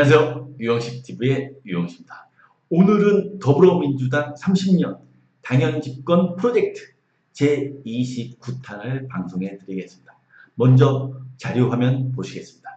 안녕하세요. 유영식TV의 유영식입니다. 오늘은 더불어민주당 30년 당연집권 프로젝트 제29탄을 방송해 드리겠습니다. 먼저 자료화면 보시겠습니다.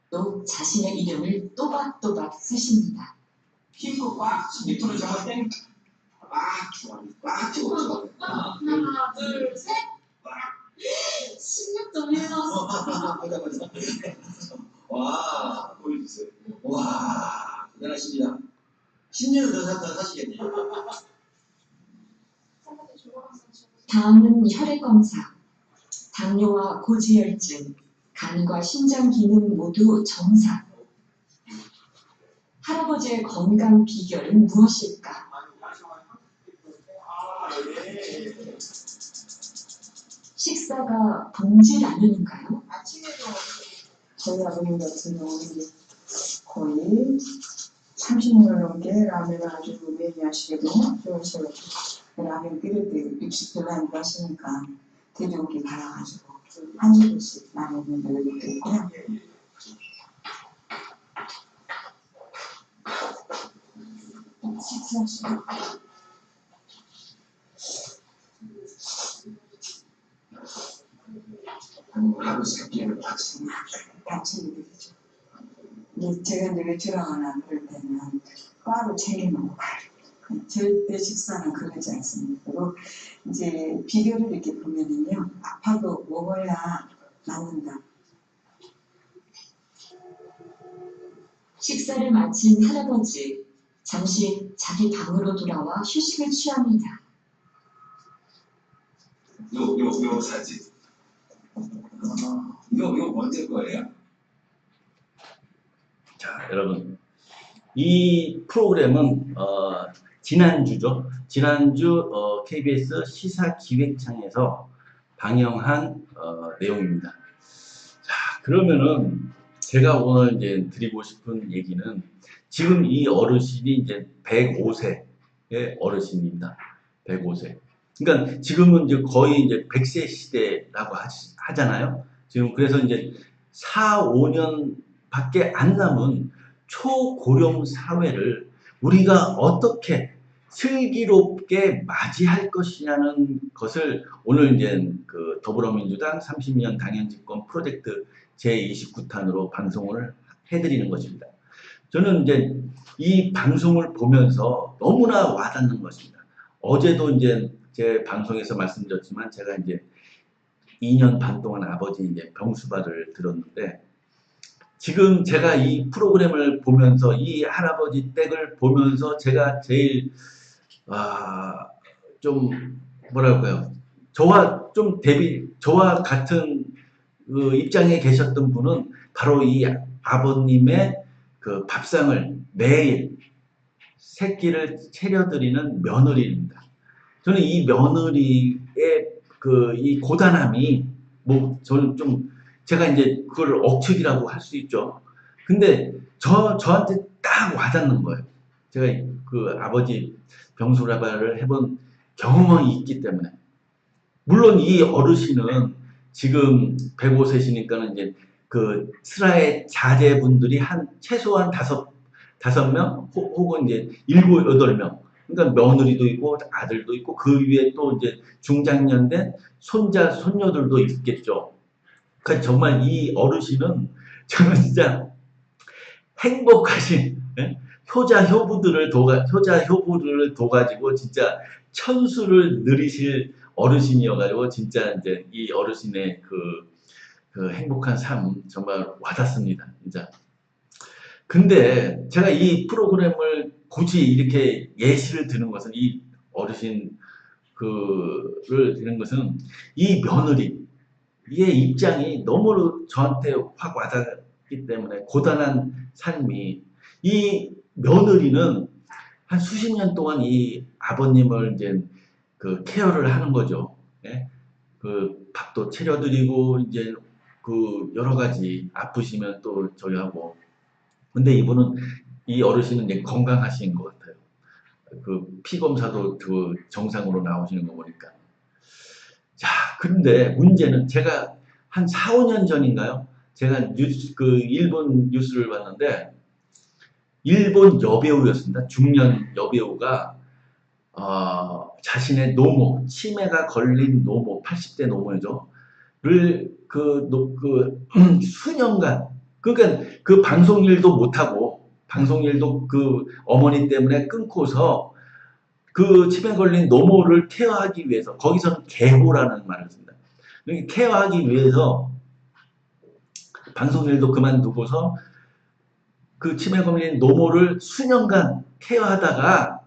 또 자신의 이름을 또박또박 쓰십니다. 힘으로 꽉 밑으로 잡아 땡. 꽉 좋아. 꽉 좋아. 하나, 둘, 셋. 16.1 나왔어. 와, 보여주세요. 와, 대단하십니다. 10년을 더 사시겠네요. 다음은 혈액검사, 당뇨와 고지혈증, 간과 심장 기능 모두 정상. 할아버지의 건강 비결은 무엇일까? 식사가 봉지 라면인가요? 저희 아버님 같은 경우는 이제 거의 30년 넘게 라면을 아주 매니아시거든요. 그래서 라면 끓일 때 육식 별로 안 좋아하시니까 돼지고기 갈아가지고 한 그릇씩 라면을 넣을 때 있고요. 식사하시고 하루 세 끼를 같이 드리죠. 이제 제가 이제 외출하거나 그럴 때는 바로 챙겨먹고 가요. 절대 식사는 그러지 않습니다. 그리고 이제 비결을 이렇게 보면은요, 아파도 먹어야 낫는다. 식사를 마친 할아버지, 잠시 자기 방으로 돌아와 휴식을 취합니다. 요 사진. 이거 언제 거예요? 자, 여러분, 이 프로그램은 지난주죠. 지난주 KBS 시사기획창에서 방영한 내용입니다. 자, 그러면은 제가 오늘 이제 드리고 싶은 얘기는 지금 이 어르신이 이제 105세의 어르신입니다. 105세. 그러니까 지금은 이제 거의 이제 100세 시대라고 하잖아요. 지금 그래서 이제 4, 5년밖에 안 남은 초고령 사회를 우리가 어떻게 슬기롭게 맞이할 것이냐는 것을 오늘 이제 그 더불어민주당 30년 당연집권 프로젝트 제29탄으로 방송을 해드리는 것입니다. 저는 이제 이 방송을 보면서 너무나 와닿는 것입니다. 어제도 이제 제 방송에서 말씀드렸지만 제가 이제 2년 반 동안 아버지 이제 병수발을 들었는데 지금 제가 이 프로그램을 보면서 이 할아버지 댁을 보면서 제가 제일 좀 뭐랄까요, 저와 같은 그 입장에 계셨던 분은 바로 이 아버님의 그 밥상을 매일 새끼를 차려드리는 며느리입니다. 저는 이 며느리의 그 이 고단함이 저는 좀 제가 이제 그걸 억측이라고 할 수 있죠. 근데 저한테 딱 와닿는 거예요. 제가 그 아버지 병수라발을 해본 경험이 있기 때문에. 물론 이 어르신은 지금 105세시니까는 이제 그 슬하의 자제분들이 최소한 다섯 명 혹은 이제 7, 8명. 그러니까 며느리도 있고 아들도 있고 그 위에 또 이제 중장년된 손자, 손녀들도 있겠죠. 그러니까 정말 이 어르신은 저는 진짜 행복하신 효자 효부를 둬가지고 진짜 천수를 누리실 어르신이어가지고 진짜 이제 이 어르신의 그 행복한 삶 정말 와닿습니다. 진짜. 근데 제가 이 프로그램을 굳이 이렇게 예시를 드는 것은 이 어르신 그를 드는 것은 이 며느리의 입장이 너무 저한테 확 와닿기 때문에 고단한 삶이 이 며느리는 한 수십 년 동안 이 아버님을 이제 그 케어를 하는 거죠. 예? 그 밥도 차려드리고 이제 그 여러 가지 아프시면 또 저희 하고. 근데 이 어르신은 이제 건강하신 것 같아요. 그 피검사도 그 정상으로 나오시는 거 보니까. 자, 그런데 문제는 제가 한 4, 5년 전인가요? 제가 일본 뉴스를 봤는데, 일본 여배우였습니다. 중년 여배우가, 자신의 노모, 치매가 걸린 노모, 80대 노모죠. 수년간, 그러니까 그 방송일도 못하고, 방송일도 그 어머니 때문에 끊고서 그 치매 걸린 노모를 케어하기 위해서, 거기서는 개호라는 말을 씁니다. 케어하기 위해서 방송일도 그만두고서 그 치매 걸린 노모를 수년간 케어하다가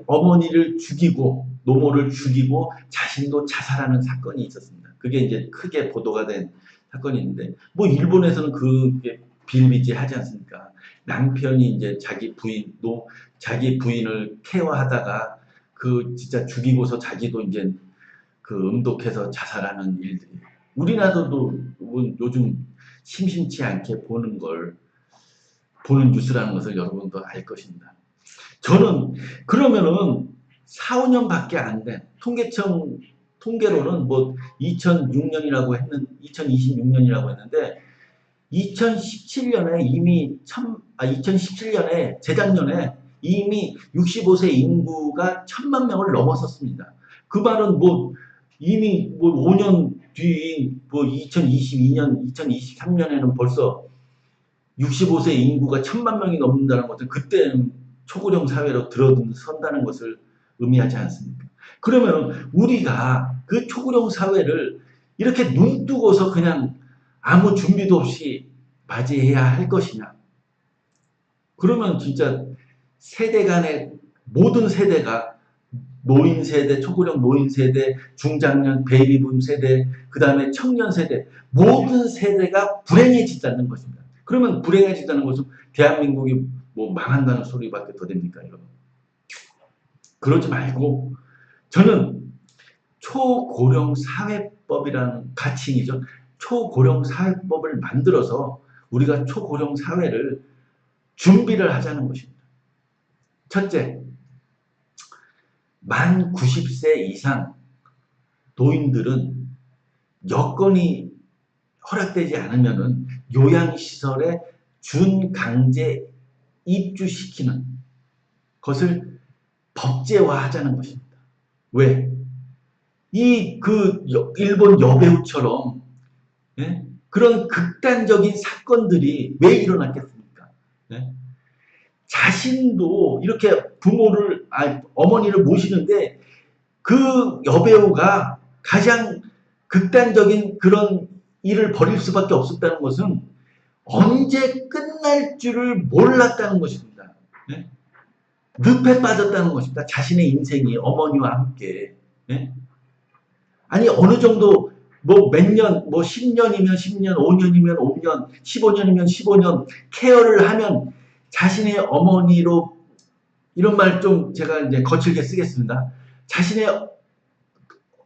어머니를 죽이고 노모를 죽이고 자신도 자살하는 사건이 있었습니다. 그게 이제 크게 보도가 된 사건인데, 뭐 일본에서는 그게 비일비재하지 않습니까? 남편이 이제 자기 부인을 케어하다가 진짜 죽이고서 자기도 이제 음독해서 자살하는 일들이, 우리나라도 요즘 심심치 않게 보는 뉴스라는 것을 여러분도 알 것입니다. 저는 그러면은 4, 5년밖에 안 된 통계로는 뭐 2026년이라고 했는데 2017년에 이미 2017년에 재작년에 이미 65세 인구가 1000만 명을 넘어섰습니다. 그 말은 뭐 이미 뭐 5년 뒤인 뭐 2022년, 2023년에는 벌써 65세 인구가 1000만 명이 넘는다는 것은 그때는 초고령 사회로 들어선다는 것을 의미하지 않습니까? 그러면 우리가 그 초고령 사회를 이렇게 눈 뜨고서 그냥 아무 준비도 없이 맞이해야 할 것이냐? 그러면 진짜 세대 간의 모든 세대가 노인 세대, 초고령 노인 세대, 중장년 베이비붐 세대, 그 다음에 청년 세대, 모든 세대가 불행해진다는 것입니다. 그러면 불행해진다는 것은 대한민국이 뭐 망한다는 소리밖에 더 됩니까, 여러분? 그러지 말고, 저는 초고령 사회법이라는 가칭이죠. 초고령 사회법을 만들어서 우리가 초고령 사회를 준비를 하자는 것입니다. 첫째, 만 90세 이상 노인들은 여건이 허락되지 않으면은 요양시설에 준강제 입주시키는 것을 법제화하자는 것입니다. 왜? 일본 여배우처럼, 예? 그런 극단적인 사건들이 왜 일어났겠습니까? 예? 자신도 이렇게 어머니를 모시는데 그 여배우가 가장 극단적인 그런 일을 벌일 수밖에 없었다는 것은 언제 끝날 줄을 몰랐다는 것입니다. 네? 늪에 빠졌다는 것입니다. 자신의 인생이 어머니와 함께. 네? 아니 어느 정도 뭐 몇 년, 뭐 10년이면 10년, 5년이면 5년, 15년이면 15년 케어를 하면 자신의 어머니로, 이런 말 좀 제가 이제 거칠게 쓰겠습니다. 자신의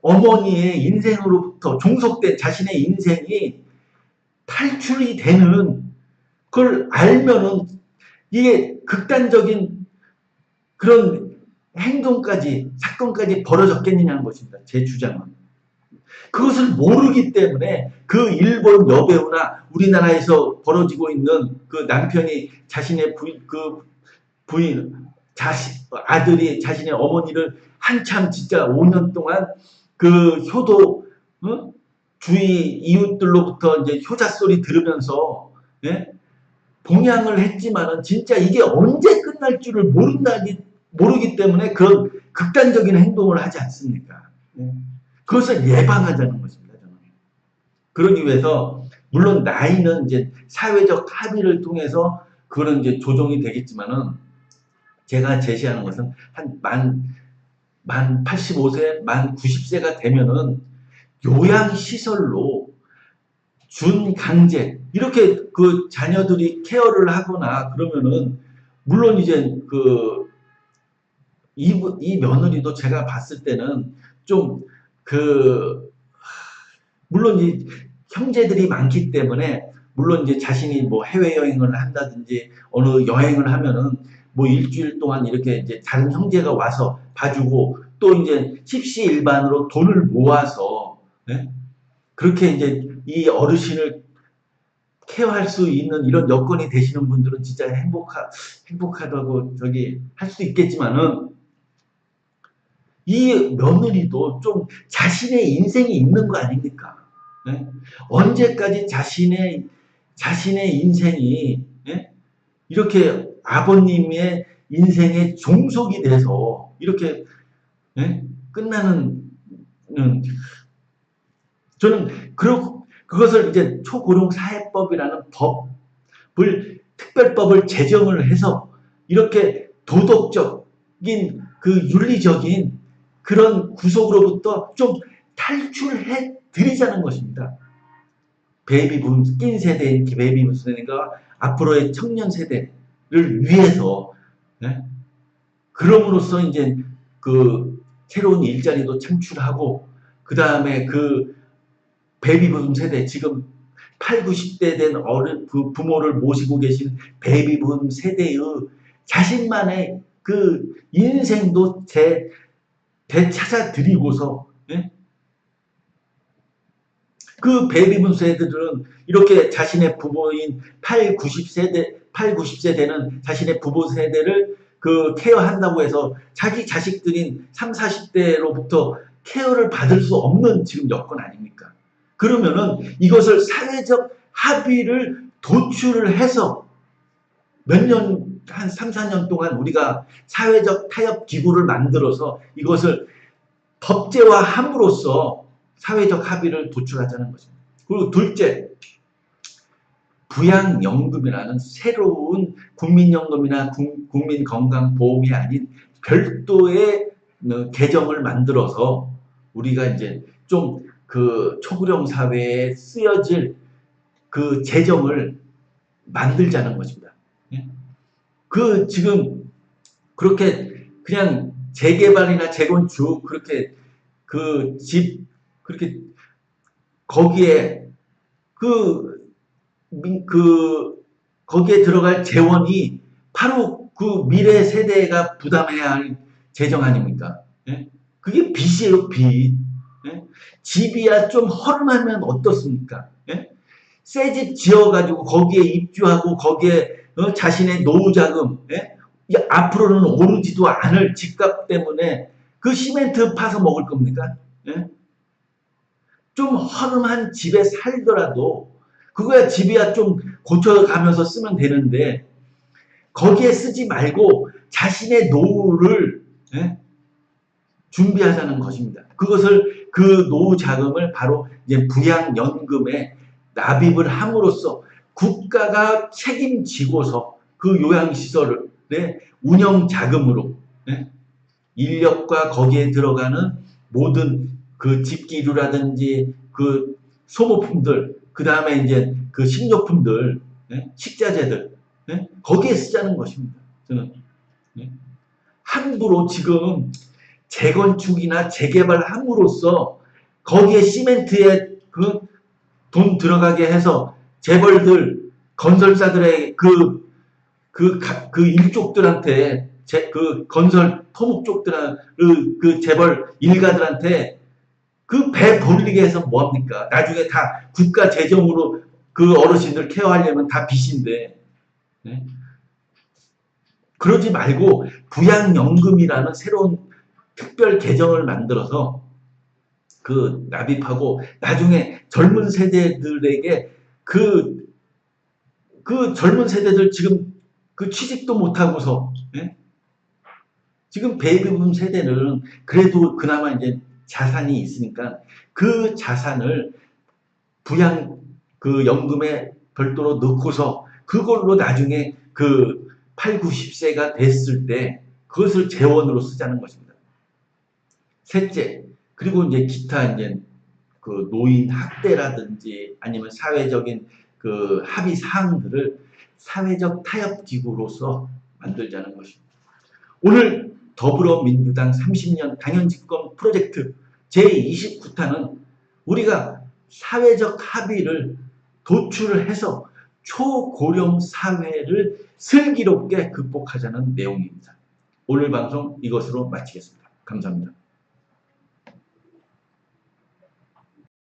어머니의 인생으로부터 종속된 자신의 인생이 탈출이 되는 걸 알면은 이게 극단적인 그런 행동까지, 사건까지 벌어졌겠느냐는 것입니다. 제 주장은. 그것을 모르기 때문에 그 일본 여배우나 우리나라에서 벌어지고 있는 그 남편이 자신의 아들이 자신의 어머니를 한참 진짜 5년 동안 그 효도, 주위 이웃들로부터 이제 효자 소리 들으면서, 예? 봉양을 했지만은 진짜 이게 언제 끝날 줄을 모르기 때문에 그런 극단적인 행동을 하지 않습니까? 예? 그것을 예방하자는 것입니다, 저는. 그러기 위해서, 물론 나이는 이제 사회적 합의를 통해서 그런 이제 조정이 되겠지만은, 제가 제시하는 것은 한 만 85세, 만 90세가 되면은 요양시설로 준강제, 이렇게 그 자녀들이 케어를 하거나 그러면은, 물론 이제 이 며느리도 제가 봤을 때는 좀 물론 이 형제들이 많기 때문에, 물론 이제 자신이 뭐 해외여행을 한다든지 어느 여행을 하면은 뭐 일주일 동안 이렇게 이제 다른 형제가 와서 봐주고 또 이제 십시일반으로 돈을 모아서, 예? 그렇게 이제 이 어르신을 케어할 수 있는 이런 여건이 되시는 분들은 진짜 행복하다고 저기 할 수도 있겠지만은 이 며느리도 좀 자신의 인생이 있는 거 아닙니까? 예? 언제까지 자신의 인생이 예? 이렇게 아버님의 인생의 종속이 돼서 이렇게 예? 끝나는 저는 그것을 이제 초고령 사회법이라는 특별법을 제정을 해서 이렇게 도덕적인 그 윤리적인 그런 구속으로부터 좀 탈출해 드리자는 것입니다. 낀 세대인 베이비붐 세대가 앞으로의 청년 세대를 위해서 네? 그럼으로써 이제 그 새로운 일자리도 창출하고 그 다음에 그 베이비붐 세대 지금 8, 90대 된 부모를 모시고 계신 베이비붐 세대의 자신만의 그 인생도 되찾아드리고서 예? 그 베이비붐 세대들은 이렇게 자신의 부모인 8, 90세대는 자신의 부모 세대를 그 케어한다고 해서 자기 자식들인 3, 40대로부터 케어를 받을 수 없는 지금 여건 아닙니까? 그러면은 이것을 사회적 합의를 도출을 해서 한 3, 4년 동안 우리가 사회적 타협 기구를 만들어서 이것을 법제화함으로써 사회적 합의를 도출하자는 것입니다. 그리고 둘째, 부양연금이라는 새로운 국민연금이나 국민건강보험이 아닌 별도의 계정을 만들어서 우리가 이제 좀 그 초고령 사회에 쓰여질 그 재정을 만들자는 것입니다. 그 지금 그렇게 그냥 재개발이나 재건축 그렇게 그 집 그렇게 거기에 거기에 들어갈 재원이 바로 그 미래 세대가 부담해야 할 재정 아닙니까? 예? 그게 빚이에요, 빚. 예? 집이야 좀 허름하면 어떻습니까? 예? 새 집 지어가지고 거기에 입주하고 거기에 자신의 노후자금, 예? 앞으로는 오르지도 않을 집값 때문에 그 시멘트 파서 먹을 겁니까? 예? 좀 허름한 집에 살더라도 그거야 집이야 좀 고쳐가면서 쓰면 되는데 거기에 쓰지 말고 자신의 노후를 예? 준비하자는 것입니다. 그것을 그 노후 자금을 바로 이제 부양연금에 납입을 함으로써 국가가 책임지고서 그 요양시설의 운영 자금으로 예? 인력과 거기에 들어가는 모든 그 집기류라든지 그 소모품들, 그 다음에 이제 그 식료품들, 예? 식자재들, 예? 거기에 쓰자는 것입니다. 저는 예? 함부로 지금 재건축이나 재개발함으로써 거기에 시멘트에 그 돈 들어가게 해서 재벌들, 건설사들의 그 일족들한테 그 건설 토목족들한 그 재벌 일가들한테 그 배 불리게 해서 뭐합니까? 나중에 다 국가 재정으로 그 어르신들 케어하려면 다 빚인데 네? 그러지 말고 부양연금이라는 새로운 특별 계정을 만들어서 그 납입하고 나중에 젊은 세대들에게 그 젊은 세대들 지금 그 취직도 못하고서 예? 지금 베이비붐 세대는 그래도 그나마 이제 자산이 있으니까 그 자산을 부양 그 연금에 별도로 넣고서 그걸로 나중에 그 8, 90세가 됐을 때 그것을 재원으로 쓰자는 것입니다. 셋째, 그리고 이제 기타 이제 그 노인 학대라든지 아니면 사회적인 그 합의 사항들을 사회적 타협 기구로서 만들자는 것입니다. 오늘 더불어민주당 30년 당연집권 프로젝트 제29탄은 우리가 사회적 합의를 도출을 해서 초고령 사회를 슬기롭게 극복하자는 내용입니다. 오늘 방송 이것으로 마치겠습니다. 감사합니다.